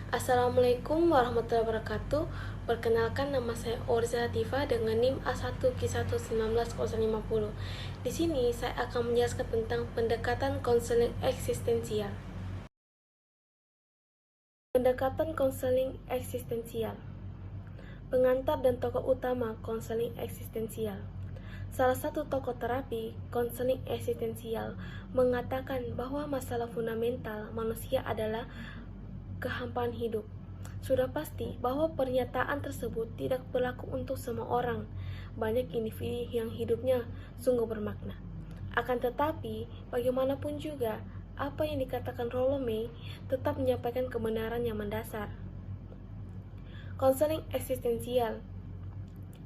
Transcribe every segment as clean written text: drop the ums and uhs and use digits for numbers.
Assalamualaikum warahmatullahi wabarakatuh. Perkenalkan, nama saya Orza Tifa dengan NIM A1Q11950. Di sini saya akan menjelaskan tentang pendekatan konseling eksistensial. Pendekatan konseling eksistensial. Pengantar dan tokoh utama konseling eksistensial. Salah satu tokoh terapi konseling eksistensial mengatakan bahwa masalah fundamental manusia adalah kehampaan hidup. Sudah pasti bahwa pernyataan tersebut tidak berlaku untuk semua orang. Banyak individu yang hidupnya sungguh bermakna. Akan tetapi, bagaimanapun juga, apa yang dikatakan Rollo May tetap menyampaikan kebenaran yang mendasar. Konseling eksistensial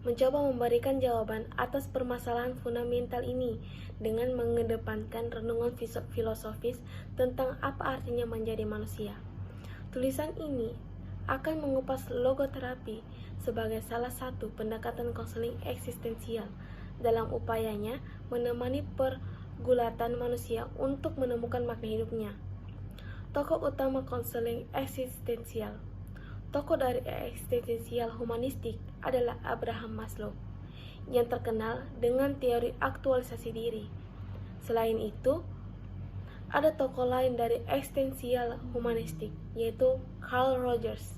mencoba memberikan jawaban atas permasalahan fundamental ini dengan mengedepankan renungan filosofis tentang apa artinya menjadi manusia. Tulisan ini akan mengupas logoterapi sebagai salah satu pendekatan konseling eksistensial dalam upayanya menemani pergulatan manusia untuk menemukan makna hidupnya. Tokoh utama konseling eksistensial. Tokoh dari eksistensial humanistik adalah Abraham Maslow, yang terkenal dengan teori aktualisasi diri. Selain itu, ada tokoh lain dari eksistensial humanistik, yaitu Carl Rogers,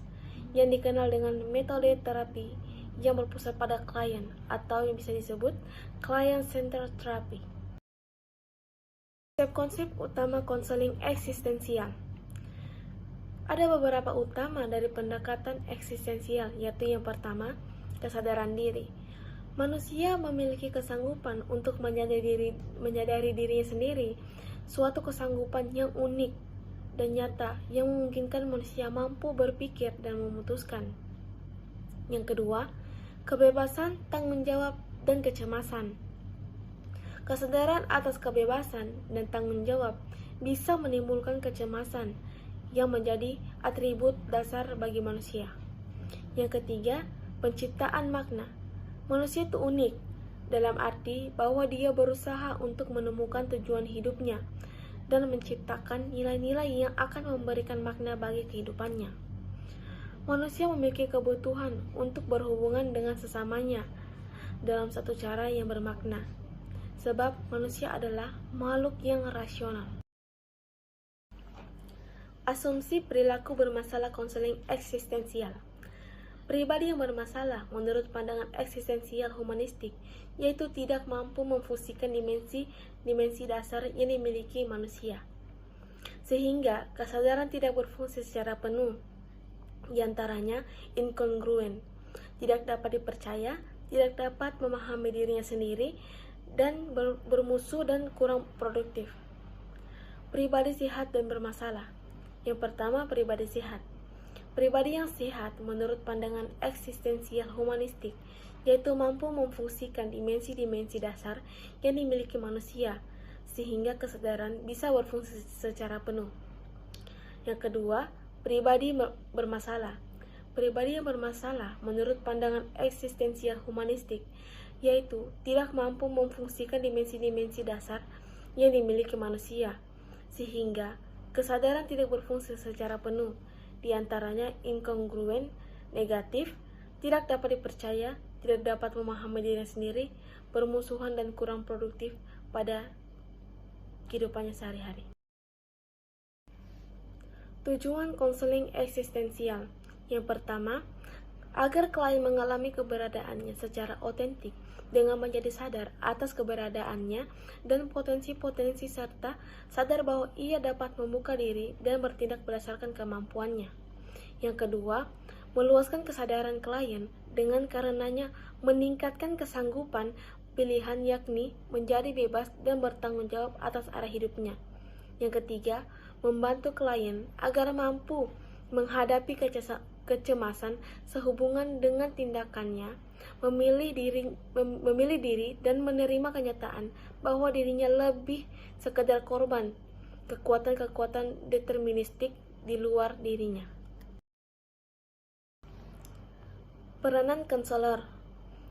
yang dikenal dengan metode terapi yang berpusat pada klien atau yang bisa disebut client-centered therapy. Konsep utama konseling eksistensial. Ada beberapa utama dari pendekatan eksistensial, yaitu yang pertama, kesadaran diri. Manusia memiliki kesanggupan untuk menyadari dirinya sendiri, suatu kesanggupan yang unik dan nyata yang memungkinkan manusia mampu berpikir dan memutuskan. Yang kedua, kebebasan, tanggung jawab, dan kecemasan. Kesadaran atas kebebasan dan tanggung jawab bisa menimbulkan kecemasan yang menjadi atribut dasar bagi manusia. Yang ketiga, penciptaan makna. Manusia itu unik dalam arti bahwa dia berusaha untuk menemukan tujuan hidupnya dan menciptakan nilai-nilai yang akan memberikan makna bagi kehidupannya. Manusia memiliki kebutuhan untuk berhubungan dengan sesamanya dalam satu cara yang bermakna, sebab manusia adalah makhluk yang rasional. Asumsi perilaku bermasalah konseling eksistensial. Pribadi yang bermasalah menurut pandangan eksistensial humanistik yaitu tidak mampu memfungsikan dimensi dasar yang dimiliki manusia, sehingga kesadaran tidak berfungsi secara penuh. Di antaranya inkongruen, tidak dapat dipercaya, tidak dapat memahami dirinya sendiri, dan bermusuh dan kurang produktif. Pribadi sehat dan bermasalah. Yang pertama, pribadi sehat. Pribadi yang sehat menurut pandangan eksistensial humanistik yaitu mampu memfungsikan dimensi-dimensi dasar yang dimiliki manusia sehingga kesadaran bisa berfungsi secara penuh. Yang kedua, pribadi bermasalah. Pribadi yang bermasalah menurut pandangan eksistensial humanistik yaitu tidak mampu memfungsikan dimensi-dimensi dasar yang dimiliki manusia sehingga kesadaran tidak berfungsi secara penuh. Di antaranya inkongruen, negatif, tidak dapat dipercaya, tidak dapat memahami diri sendiri, bermusuhan dan kurang produktif pada kehidupannya sehari-hari. Tujuan konseling eksistensial. Yang pertama, agar klien mengalami keberadaannya secara otentik dengan menjadi sadar atas keberadaannya dan potensi-potensi serta sadar bahwa ia dapat membuka diri dan bertindak berdasarkan kemampuannya. Yang kedua, meluaskan kesadaran klien dengan karenanya meningkatkan kesanggupan pilihan yakni menjadi bebas dan bertanggung jawab atas arah hidupnya. Yang ketiga, membantu klien agar mampu menghadapi kecemasan sehubungan dengan tindakannya, memilih diri dan menerima kenyataan bahwa dirinya lebih sekedar korban kekuatan-kekuatan deterministik di luar dirinya. Peranan konselor.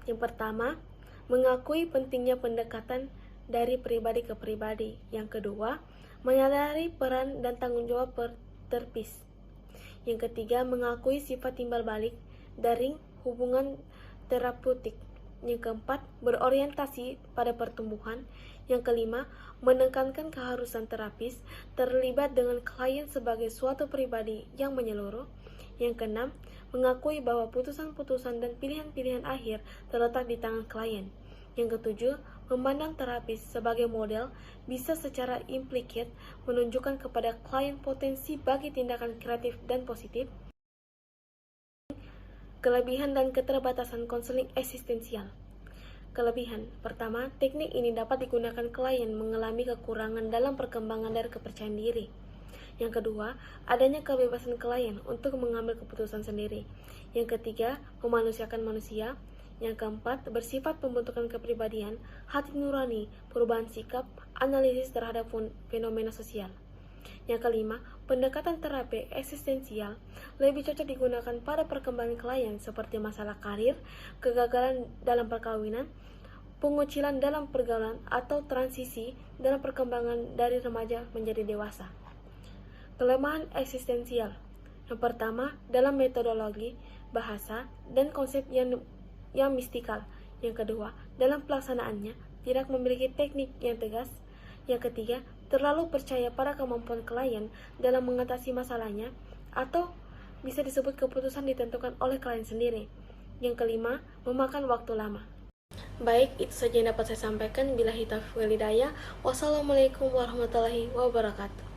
Yang pertama, mengakui pentingnya pendekatan dari pribadi ke pribadi. Yang kedua, menyadari peran dan tanggung jawab terpis. Yang ketiga, mengakui sifat timbal balik dari hubungan terapeutik. Yang keempat, berorientasi pada pertumbuhan. Yang kelima, menekankan keharusan terapis terlibat dengan klien sebagai suatu pribadi yang menyeluruh. Yang keenam, mengakui bahwa putusan-putusan dan pilihan-pilihan akhir terletak di tangan klien. Yang ketujuh, memandang terapis sebagai model bisa secara implisit menunjukkan kepada klien potensi bagi tindakan kreatif dan positif. Kelebihan dan keterbatasan konseling eksistensial. Kelebihan. Pertama, teknik ini dapat digunakan klien mengalami kekurangan dalam perkembangan dari kepercayaan diri. Yang kedua, adanya kebebasan klien untuk mengambil keputusan sendiri. Yang ketiga, memanusiakan manusia. Yang keempat, bersifat pembentukan kepribadian, hati nurani, perubahan sikap, analisis terhadap fenomena sosial. Yang kelima, pendekatan terapi eksistensial lebih cocok digunakan pada perkembangan klien seperti masalah karir, kegagalan dalam perkawinan, pengucilan dalam pergaulan, atau transisi dalam perkembangan dari remaja menjadi dewasa. Kelemahan eksistensial. Yang pertama, dalam metodologi, bahasa, dan konsep yang mistikal. Yang kedua, dalam pelaksanaannya tidak memiliki teknik yang tegas. Yang ketiga, terlalu percaya pada kemampuan klien dalam mengatasi masalahnya, atau bisa disebut keputusan ditentukan oleh klien sendiri. Yang kelima, memakan waktu lama. Baik, itu saja yang dapat saya sampaikan. Billahi taufiq wal hidayah. Wassalamualaikum warahmatullahi wabarakatuh.